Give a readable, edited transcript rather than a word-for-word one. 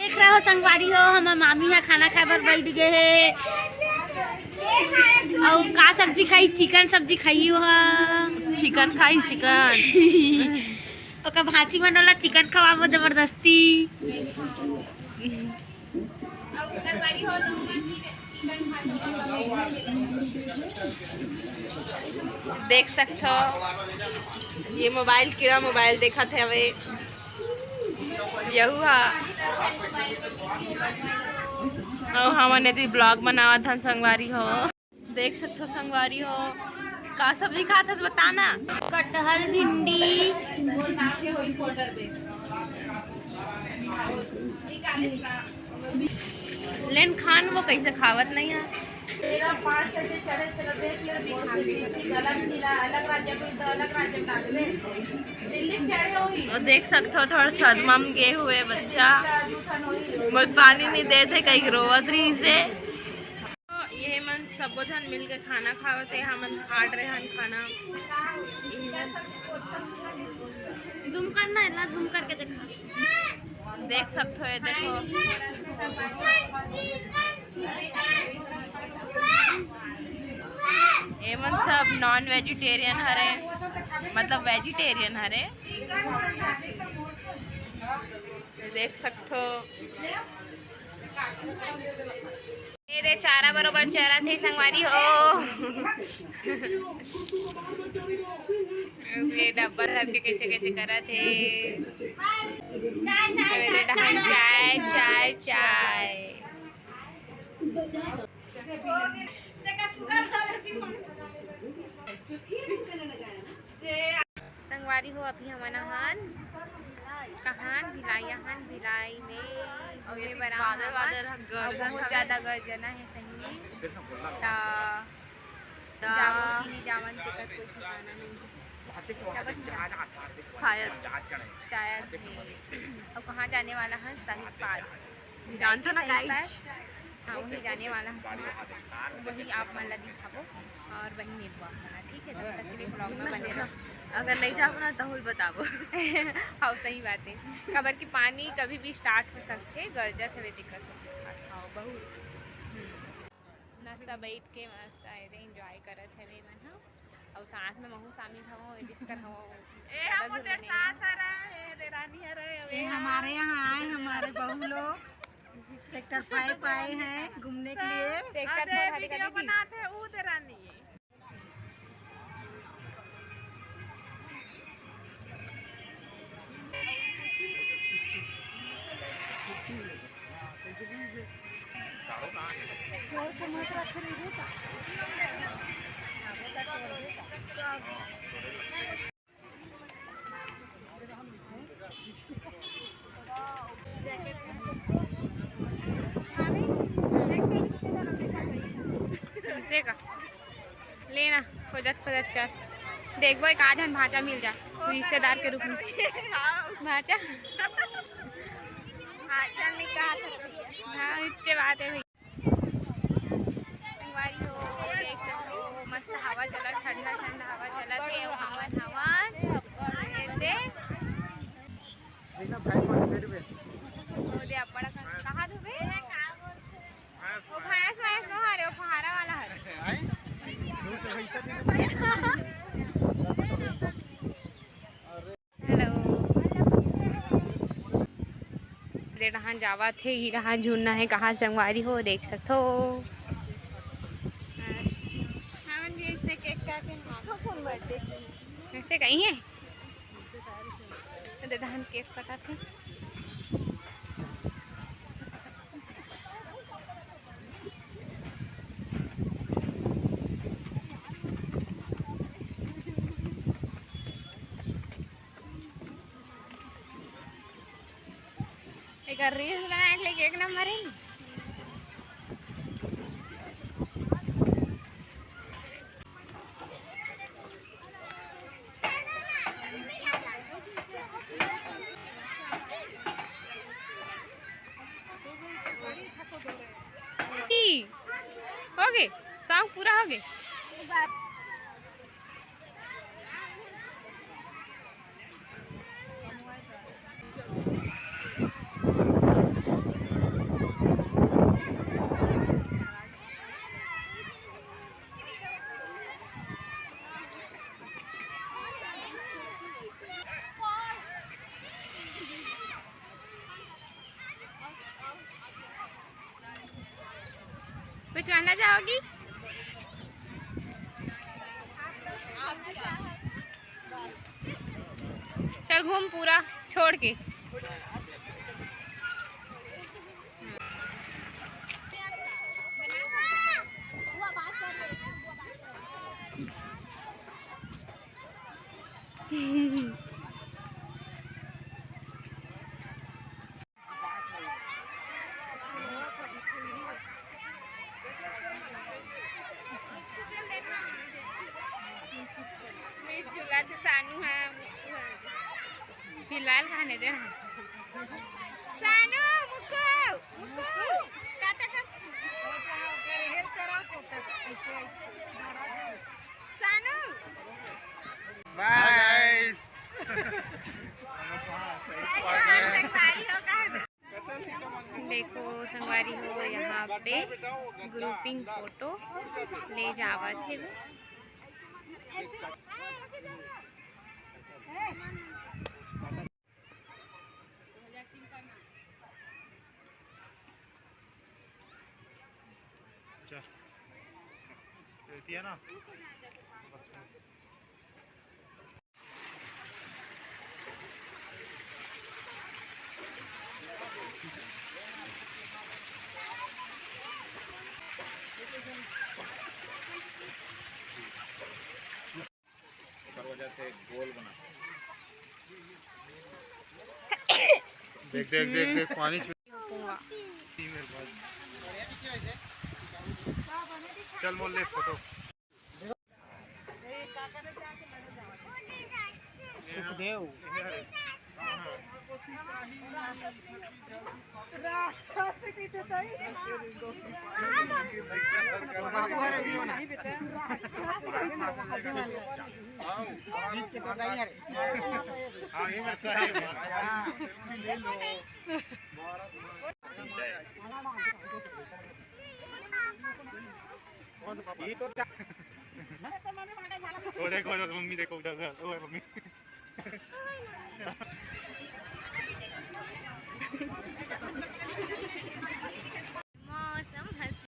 देख रहे हो संगवारी हो, हमार मामी यहाँ खाना खाए बर बैठ गए है। और का सब्जी खाई? चिकन सब्जी खाई हो। चिकन खाई चिकन ओका भाजी बनोला चिकन खवाबो जबरदस्ती। देख सकते हो ये मोबाइल कीड़ा मोबाइल देखा थे हवे यहू हा और हमने तो ब्लॉग बनावा था संगवारी हो। देख सकते हो संगवारी हो का सब्जी खाता तो बताना। कटहल भिंडी लेन खान वो कैसे खावत नहीं है। और देख सकते हो थोड़ा सदमा में गए हुए बच्चा मुझे पानी नहीं देते कहीं रोवत रही से। यही मन सबो जन मिल के खाना खावते हमन खाट रहे हन खाना। जूम करना है ना, जूम करके देखा। देख सकते हो ये देखो एमन सब नॉन वेजिटेरियन हरे मतलब वेजिटेरियन हरे। देख सकते हो मेरे चारा बरोबर चरा थे संगवारी हो। ये डब्बा धर के कैसे कैसे करा थे। मेरे डहान चाय चाय चाय। संगवारी हो अभी हमन हन कहान भिलाई में और ये बहुत ज्यादा गर्जना है सही में। जावन की नहीं जावन टिकट कोई ठिकाना नहीं शायद और कहाँ जाने वाला है साहिब पार्क जानते ना गाइस। हाँ वही जाने वाला है, वही आप मन ला दिखाबो और वही मिलबो अपना। ठीक है, तब तक के लिए ब्लॉग में बने रहो। अगर नहीं जाओ ना तो बताबो। हाँ सही बात है, खबर की पानी कभी भी स्टार्ट हो सकते गरजत हवे दिक्कत हाँ बहुत नाश्ता बैठ के मस्त आए एंजॉय करत हवे मन हाँ। और साथ में महू शामिल हो एडिट कर हो। ये हमारे यहाँ आए हमारे बहू लोग सेक्टर 5 आए हैं घूमने के लिए। वीडियो बनाते ऊ देरानी का लेना खोजत खोजत चल देखबो एक आधन भाचा मिल जा रिश्तेदार के रूप में। भाचा हाँ इतने बात है भाई। संगवारी हो देख सकते हो मस्त हवा चला ठंडा ठंडा हवा चला थे हवन हवन दे अपड़ा कहाँ धोबे वो भैंस वैंस नो हरे वो फहारा वाला हरे। हेलो रहा जावा थे ही रहा झूलना है कहाँ संगवारी हो देख सकते हो। ऐसे कहीं है धान केक कटा थे। एक रील्स बनाने के लिए एक नंबर है। हो गए सॉन्ग पूरा हो गए। पिछवाना चाहोगी? चल घूम पूरा छोड़ के। फिलहाल खाने दे सानू मुक्कू मुक्कू टाटा कर हेल्प करो ऐसे सानू बाय गाइस। देखो संगवारी हो यहाँ पे ग्रुपिंग फोटो ले जावत है। रहती है ना। वजह से गोल बना। देख देख देख देख पानी चल मोल ले फोटो। सुखदेव वो देखो मम्मी देखो उधर उधर मम्मी